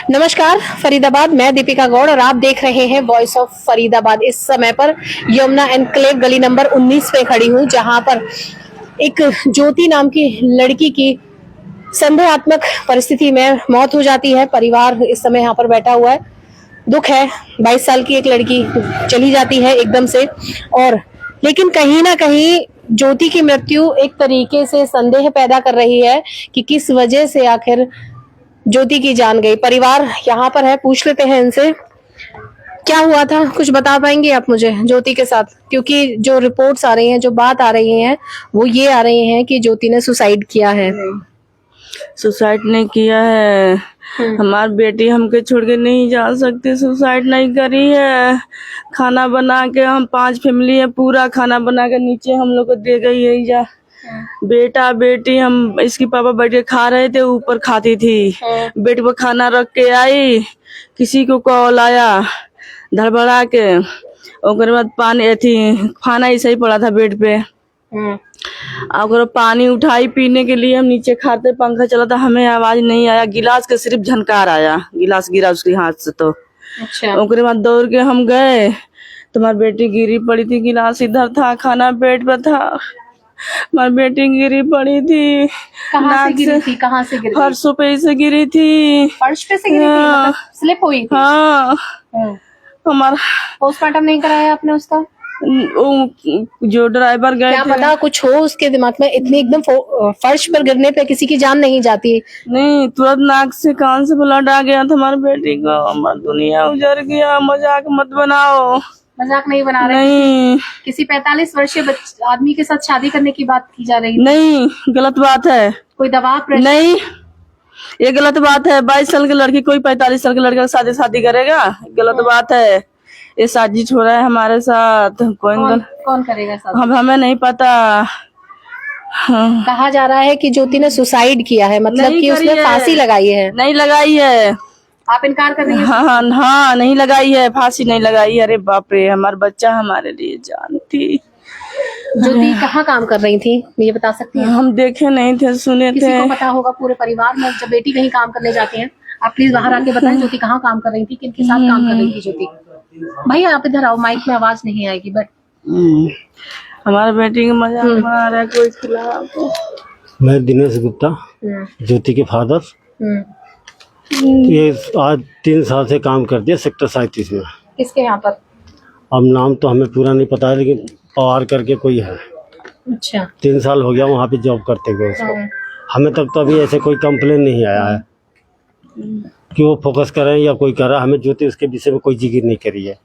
नमस्कार फरीदाबाद, मैं दीपिका गौड़ और आप देख रहे हैं वॉइस ऑफ फरीदाबाद। इस समय पर यमुना एनक्लेव गली नंबर 19 पे खड़ी हूँ, जहां पर एक ज्योति नाम की लड़की की संदेहात्मक परिस्थिति में मौत हो जाती है। परिवार इस समय यहाँ पर बैठा हुआ है। दुख है, 22 साल की एक लड़की चली जाती है एकदम से, और लेकिन कहीं ना कहीं ज्योति की मृत्यु एक तरीके से संदेह पैदा कर रही है कि किस वजह से आखिर ज्योति की जान गई। परिवार यहाँ पर है, पूछ लेते हैं इनसे क्या हुआ था। कुछ बता पाएंगे आप मुझे ज्योति के साथ? क्योंकि जो रिपोर्ट्स आ रही हैं, जो बात आ रही हैं, वो ये आ रही हैं कि ज्योति ने सुसाइड किया है। सुसाइड नहीं किया है। हमारी बेटी हमके छोड़ के नहीं जा सकती, सुसाइड नहीं करी है। खाना बना के, हम 5 फैमिली है, पूरा खाना बना के नीचे हम लोग को दे गई है। जा बेटा बेटी, हम इसकी पापा बैठ के खा रहे थे, ऊपर खाती थी। बेड पर खाना रख के आई, किसी को कॉल आया, धड़बड़ा के ओकर बाद पानी थी, खाना ऐसे ही पड़ा था बेड पे। अगर पानी उठाई पीने के लिए, हम नीचे खाते, पंखा चला था, हमें आवाज नहीं आया, गिलास के सिर्फ झनकार आया, गिलास गिरा उसके हाथ से। तो अच्छा। ओकरे बाद दौड़ के हम गए, तुम्हारी बेटी गिरी पड़ी थी, गिलास इधर था, खाना पेट पे था, हमारी बेटी गिरी पड़ी थी। कहाँ से गिरी थी? कहाँ से गिरी? फर्शों पे से गिरी थी। फर्श पे से गिरी थी? मतलब स्लिप हुई थी? हाँ। हमारा पोस्टमार्टम नहीं कराया आपने उसका? जो ड्राइवर गए क्या पता कुछ हो उसके दिमाग में, इतनी एकदम फर्श पर गिरने पे किसी की जान नहीं जाती। नहीं, तुरंत नाक से कान से ब्लड आ गया था हमारी बेटी को। हमारी दुनिया उजड़ गया। मजाक मत बनाओ। मजाक नहीं बना रहे? नहीं। किसी 45 वर्षीय आदमी के साथ शादी करने की बात की जा रही है। नहीं, गलत बात है। कोई दबाव नहीं, ये गलत बात है। 22 साल की लड़की कोई 45 साल के लड़के के साथ शादी करेगा? गलत बात है। ये साजिश हो रहा है हमारे साथ। कौन करेगा साथ? हमें नहीं पता। कहा जा रहा है कि ज्योति ने सुसाइड किया है, मतलब कि उसने फांसी लगाई है। नहीं लगाई है। आप इनकार कर रही हैं? हाँ, नहीं लगाई है, फांसी नहीं लगाई। अरे बाप रे, हमारा बच्चा हमारे लिए जान थी। ज्योति कहाँ काम कर रही थी, ये बता सकती हैं? हम देखे नहीं थे, सुने थे। किसी को पता होगा पूरे परिवार में? जब बेटी कहीं काम करने जाती है, आप प्लीज बाहर आके बताएं ज्योति कहाँ काम कर रही थी, किनके साथ काम कर रही थी ज्योति? भैया आप इधर आओ, माइक में आवाज नहीं आएगी। बट हमारे बेटी का मजाक बना रहा है कोई खिलाफ। मैं दिनेश गुप्ता, ज्योति के फादर। ये आज 3 साल से काम करती है सेक्टर 37 में। किसके यहाँ पर? अब नाम तो हमें पूरा नहीं पता है, लेकिन पवार करके कोई है। अच्छा। 3 साल हो गया वहाँ पे जॉब करते हुए उसको। हमें तक तो अभी ऐसे कोई कंप्लेन नहीं आया है कि वो फोकस करें या कोई कर रहा। हमें ज्योति उसके विषय में कोई जिक्र नहीं करी है।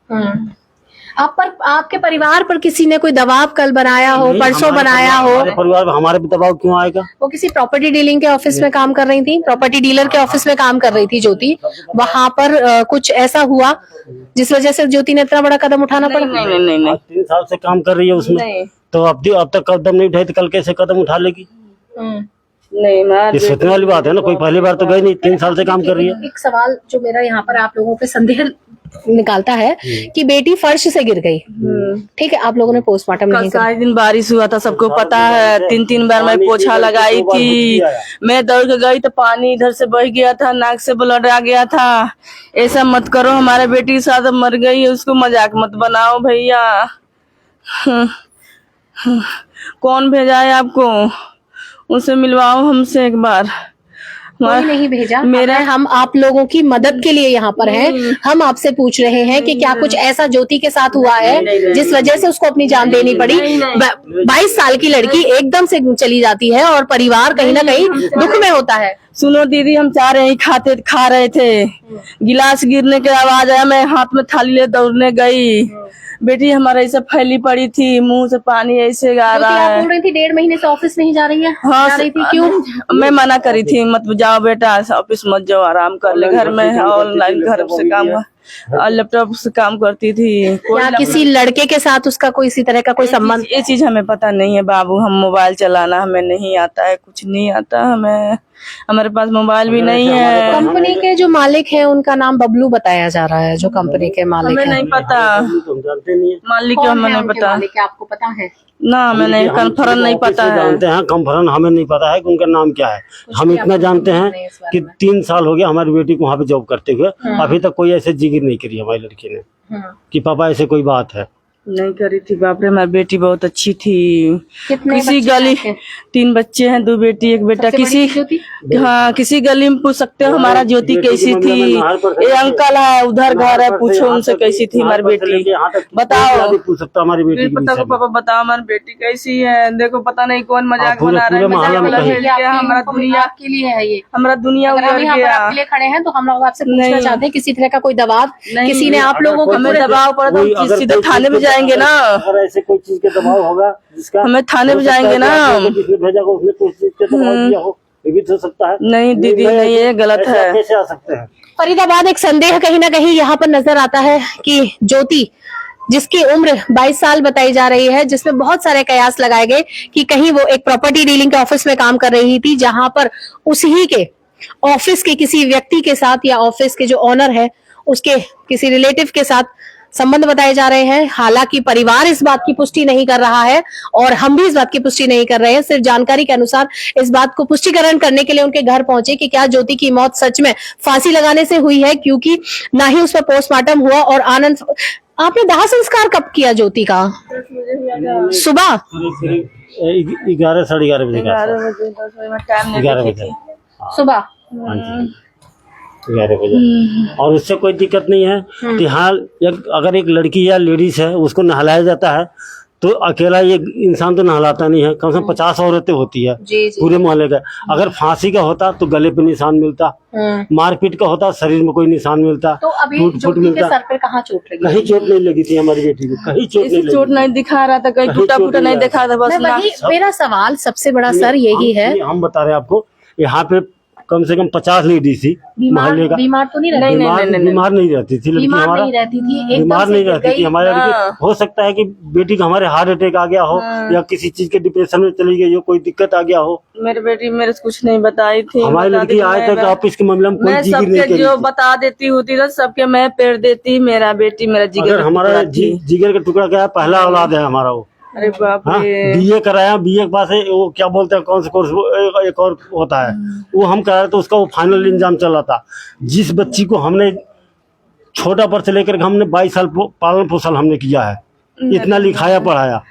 आप पर, आपके परिवार पर किसी ने कोई दबाव कल बनाया हो, परसों बनाया हो? हमारे परिवार में हमारे पे दबाव क्यों आएगा? वो किसी प्रॉपर्टी डीलिंग के ऑफिस में काम कर रही थी, प्रॉपर्टी डीलर के ऑफिस में काम कर रही थी ज्योति। वहाँ पर कुछ ऐसा हुआ जिस वजह से ज्योति ने इतना बड़ा कदम उठाना पड़ा? नहीं। 3 साल से काम कर रही है उसमें, तो अब तक कदम नहीं उठाई तो कल कैसे कदम उठा लेगी? नहीं, ये सोचने वाली बात है ना। कोई पहली बार तो गई नहीं, 3 साल से काम कर रही है। एक सवाल जो मेरा यहाँ पर आप लोगों पे संदेह निकालता है कि बेटी फर्श से गिर गई, ठीक है, आप लोगों ने पोस्टमार्टम नहीं किया। 7 दिन बारिश हुआ था, सबको पता है। 3 बार मैं पोछा लगाई थी। मैं दौड़ के गई तो पानी इधर से बह गया था, नाक से ब्लड आ गया था। ऐसा मत करो, हमारे बेटी के साथ मर गई है, उसको मजाक मत बनाओ भैया। कौन भेजा है आपको? उनसे मिलवाओ हमसे एक बार। कोई नहीं भेजा मेरा। हम आप लोगों की मदद के लिए यहाँ पर हैं। हम आपसे पूछ रहे हैं कि क्या कुछ ऐसा ज्योति के साथ हुआ है जिस वजह से उसको अपनी जान देनी पड़ी? 22 साल की लड़की एकदम से चली जाती है और परिवार कहीं ना कहीं दुख में होता है। सुनो दीदी, हम चाह रहे खा रहे थे, गिलास गिरने के आवाज आया, मैं हाथ में थाली ले दौड़ने गई। बेटी हमारा ऐसे फैली पड़ी थी, मुंह से पानी ऐसे आ रहा है। आप बोल रही थी 1.5 महीने से ऑफिस नहीं जा रही है? हाँ, जा रही थी, क्यों? मैं मना करी थी, मत जाओ बेटा ऑफिस मत जाओ, आराम कर ले घर में। ऑनलाइन घर से काम, लैपटॉप से काम करती थी। क्या किसी लड़के के साथ उसका कोई इसी तरह का कोई संबंध? ये चीज हमें पता नहीं है बाबू। हम मोबाइल चलाना हमें नहीं आता है, कुछ नहीं आता हमें। हमारे पास मोबाइल भी नहीं है। कंपनी के जो मालिक हैं उनका नाम बबलू बताया जा रहा है, जो कंपनी के मालिक हमें हैं। नहीं पता, तो हम जानते नहीं है। मालिक कौन हमें है नहीं उनके पता मालिक, क्या आपको पता है? ना, हमें नहीं हम कन्फर्म नहीं ऑफिस पता में है। जानते हैं, कंफर्म हमें नहीं पता है कि उनका नाम क्या है। हम इतना जानते हैं नहीं इस बारे कि 3 साल हो गया हमारी बेटी को वहाँ पे जॉब करते हुए, अभी तक कोई ऐसे जिक्र नहीं करी हमारी लड़की ने कि पापा ऐसे कोई बात है। नहीं करी थी। बाप रे, हमारी बेटी बहुत अच्छी थी। कितने किसी बच्चे गली, हैं? 3 बच्चे हैं, 2 बेटी 1 बेटा। सबसे बड़ी किसी, ज्योति? हाँ, किसी गली में पूछ सकते हो हमारा ज्योति बेटी कैसी के मामले थी। में नहर पर से ये अंकल है, उधर घर है, नहर पर से पूछो यहाँ उनसे तक- कैसी थी हमारी नहर पर से बेटी। लेके यहाँ तक बताओ, कोई भी पूछ सकता हमारी बेटी फिर के पता विषय को में। पापा बताओ हमारी बेटी कैसी है। देखो पता नहीं कौन मजाक पूरे- बना रहा है, पूरे मोहल्ले मजाक में वाला कहीं- भेज गया। हमारा दुनिया, आपके लिए है ये। हमारा दुनिया अगर हम उजड़ यहाँ पर गया। आपके लिए खड़े हैं तो हम लोग आपसे पूछना नहीं। चाहते हैं, किसी तरह का कोई दबाव नहीं, किसी ने आप लोगों को हमें दबाव पड़ा तो कोई हम अगर सीधे कोई थाने चीज़ में के- जाएंगे ना। अगर ऐसे कोई चीज के दबाव होगा जिसका हमें थाने में हो सकता है जाएंगे कि ना। आप लोगों को जिसने भेजा हो उसने कुछ चीज के दबाव दिया हो, ये भी तो हो सकता है। नहीं दीदी, नहीं, ये गलत ऐसे है। आप कैसे आ सकते हैं? फरीदाबाद एक संदेह कहीं ना कहीं यहाँ पर नजर आता है कि ज्योति, जिसकी उम्र 22 साल बताई जा रही है, जिसमें बहुत सारे कयास लगाए गए कि कहीं वो एक प्रॉपर्टी डीलिंग के ऑफिस में काम कर रही थी, जहां पर उसी के ऑफिस के किसी व्यक्ति के साथ या ऑफिस के जो ऑनर है उसके किसी रिलेटिव के साथ संबंध बताए जा रहे हैं। हालांकि परिवार इस बात की पुष्टि नहीं कर रहा है और हम भी इस बात की पुष्टि नहीं कर रहे हैं। सिर्फ जानकारी के अनुसार इस बात को पुष्टिकरण करने के लिए उनके घर पहुंचे कि क्या ज्योति की मौत सच में फांसी लगाने से हुई है, क्योंकि ना ही उस पर पोस्टमार्टम हुआ। और आनंद, आपने दाह संस्कार कब किया ज्योति का? सुबह 11 साढ़े 11 बजे का 11 बजे 10 बजे में टाइम नहीं 11 देखी बजे थी। सुबह हाँ जी 11 बजे। और उससे कोई दिक्कत नहीं है कि हाँ अगर एक लड़की या लेडीज है उसको नहलाया जाता है तो अकेला ये इंसान तो नहलाता नहीं है, कम से कम 50 औरतें होती है जी जी। पूरे मोहल्ले का। अगर फांसी का होता तो गले पे निशान मिलता, मारपीट का होता शरीर में कोई निशान मिलता, तो अभी टूट फूट ज्योति के मिलता। सर पे कहाँ चोट लगी? कहीं चोट नहीं लगी थी हमारी बेटी को, कहीं चोट नहीं इसे चोट लगी। नहीं दिखा रहा था, कहीं कहीं टूटा चोट फूटा नहीं नहीं दिखा था, बस मैं ना। वही, मेरा सवाल सबसे बड़ा सर यही है, हम बता रहे हैं आपको, यहाँ पे कम से कम 50 लेडीज थी मोहल्ले का। बीमार तो नहीं रहती? बीमार नहीं रहती थी लड़की बीमार हमारा, नहीं रहती थी, एकदम बीमार से नहीं गिर रहती थी गई। हमारी लड़की। हो सकता है कि बेटी का हमारे हार्ट अटैक आ गया हो या किसी चीज के डिप्रेशन में चली गई हो, कोई दिक्कत आ गया हो। मेरी बेटी मेरे से कुछ नहीं बताई थी। हमारी बता लड़की दी आज मैं- तक ऑफिस के मामले में कोई मैं जिक्र नहीं सबके करी जो थी। बता देती होती ना, सबके मैं पेड़ देती। मेरा बेटी मेरा जिगर अगर का हमारा टुकड़ा थी। जिगर का टुकड़ा क्या है, पहला औलाद है हमारा वो। अरे बाप हाँ रे। बीए कराया, बीए के पास है वो क्या बोलते हैं कौन सा कोर्स, एक और होता है वो हम कराए तो उसका वो फाइनल एग्जाम चल रहा था। जिस बच्ची को हमने छोटा पर से लेकर हमने 22 साल पालन पोषण हमने किया है, इतना लिखाया पढ़ाया,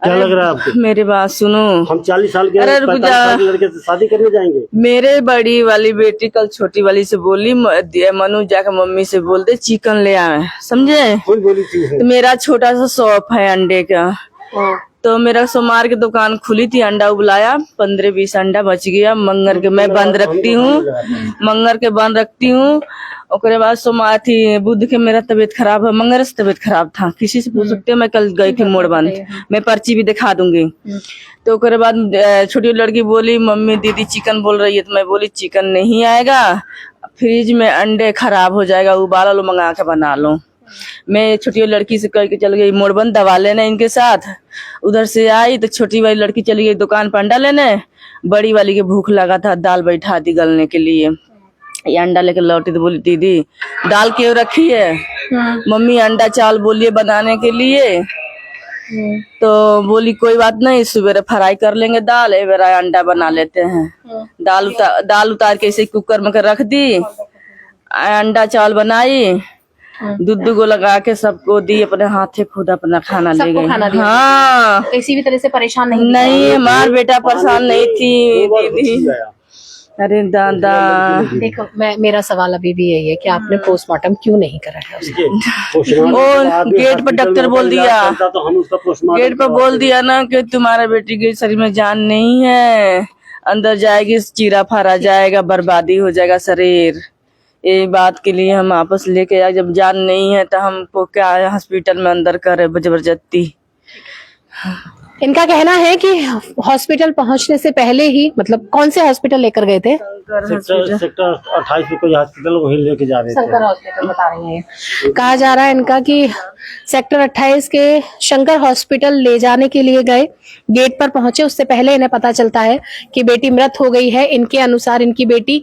क्या लग रहा है आपको? मेरी बात सुनो। हम 40 साल के अरे रुक 45 जा। साल के लड़के से शादी करने जाएंगे? मेरे बड़ी वाली बेटी कल छोटी वाली से बोली, मनु जाकर मम्मी से बोल दे चिकन ले आए, समझे? कोई बोली चीज है तो मेरा छोटा सा शॉप है अंडे का, तो मेरा सोमवार की दुकान खुली थी, अंडा उबलाया, 15-20 अंडा बच गया। मंगर के मैं बंद रखती हूँ, मंगर के बंद रखती हूँ। ओकरे बाद सोमवार थी, बुध के मेरा तबीयत खराब है, मंगर से तबीयत खराब था, किसी से पूछ सकते हो। मैं कल गई थी मोड़ बंद, मैं पर्ची भी दिखा दूंगी। तो ओकरे बाद छोटी लड़की बोली मम्मी दीदी चिकन बोल रही है, तो मैं बोली चिकन नहीं आएगा, फ्रिज में अंडे खराब हो जाएगा, उबाला लो मंगा के बना लो। मैं छोटी वाली लड़की से कह के चल गई मोड़बंद दवा लेने इनके साथ। उधर से आई तो छोटी वाली लड़की चली गई दुकान पर अंडा लेने। बड़ी वाली के भूख लगा था, दाल बैठा दी गलने के लिए। ये अंडा लेकर लौटी तो बोली दीदी दाल क्यों रखी है? मम्मी अंडा चावल बोलिए बनाने के लिए। तो बोली कोई बात नहीं, सुबह फ्राई कर लेंगे दाल, ए बेरा अंडा बना लेते हैं। दाल उतार के इसे कुकर में रख दी, अंडा चावल बनाई, दूध को लगा के सबको दी, अपने हाथे खुद अपना खाना ले सबको गई। खाना दिया? हाँ किसी भी तरह से परेशान नहीं? नहीं, हमार बेटा परेशान नहीं थी दीदी। अरे दादा देखो, मेरा सवाल अभी भी यही है कि आपने पोस्टमार्टम क्यों नहीं करा है उसका? वो गेट पर डॉक्टर बोल दिया, तो हम उसका पोस्टमार्टम गेट पर बोल दिया ना कि तुम्हारे बेटी के शरीर में जान नहीं है, अंदर जाएगी चीरा फाड़ा जाएगा, बर्बादी हो जाएगा शरीर। ये बात के लिए हम वापस लेके आए, जब जान नहीं है तो हमको क्या हॉस्पिटल में अंदर करे जबरदस्ती। इनका कहना है कि हॉस्पिटल पहुंचने से पहले ही, मतलब कौन से हॉस्पिटल लेकर गए थे? सेक्टर 28 में कोई हॉस्पिटल वहीं लेके जा रहे थे। शंकर हॉस्पिटल बता रहे हैं। कहा जा रहा है इनका कि सेक्टर 28 के शंकर हॉस्पिटल ले जाने के लिए गए, गेट पर पहुंचे उससे पहले इन्हें पता चलता है कि बेटी मृत हो गई है। इनके अनुसार इनकी बेटी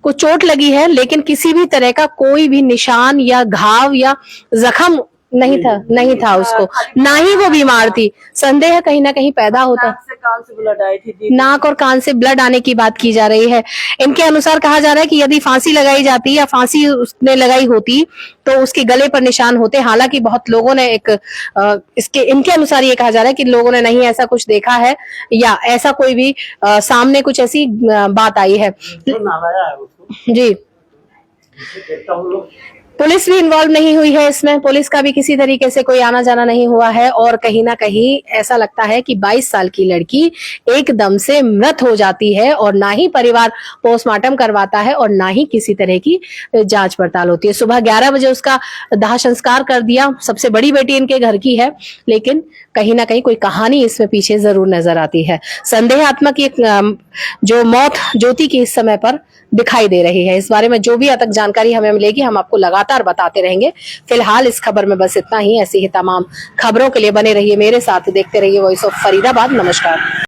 को चोट लगी है, लेकिन किसी भी तरह का कोई भी निशान या घाव या जख्म नहीं था उसको, ना ही वो बीमार थी। संदेह कहीं ना कहीं पैदा होता, कान से ब्लड आई थी दीदी। नाक और कान से ब्लड आने की बात की जा रही है। इनके अनुसार कहा जा रहा है कि यदि फांसी लगाई जाती या फांसी उसने लगाई होती तो उसके गले पर निशान होते। हालांकि बहुत लोगों ने इनके अनुसार ये कहा जा रहा है कि लोगों ने नहीं ऐसा कुछ देखा है या ऐसा कोई भी सामने कुछ ऐसी बात आई है। जी, पुलिस भी इन्वॉल्व नहीं हुई है इसमें, पुलिस का भी किसी तरीके से कोई आना जाना नहीं हुआ है और कहीं ना कहीं ऐसा लगता है कि 22 साल की लड़की एकदम से मृत हो जाती है और ना ही परिवार पोस्टमार्टम करवाता है और ना ही किसी तरह की जांच पड़ताल होती है। सुबह 11 बजे उसका दाह संस्कार कर दिया। सबसे बड़ी बेटी इनके घर की है, लेकिन कहीं ना कहीं कोई कहानी इसमें पीछे जरूर नजर आती है। संदेहात्मक एक जो मौत ज्योति की इस समय पर दिखाई दे रही है। इस बारे में जो भी अब तक जानकारी हमें मिलेगी हम आपको लगातार बताते रहेंगे। फिलहाल इस खबर में बस इतना ही। ऐसी ही तमाम खबरों के लिए बने रहिए मेरे साथ, देखते रहिए वॉइस ऑफ फरीदाबाद। नमस्कार।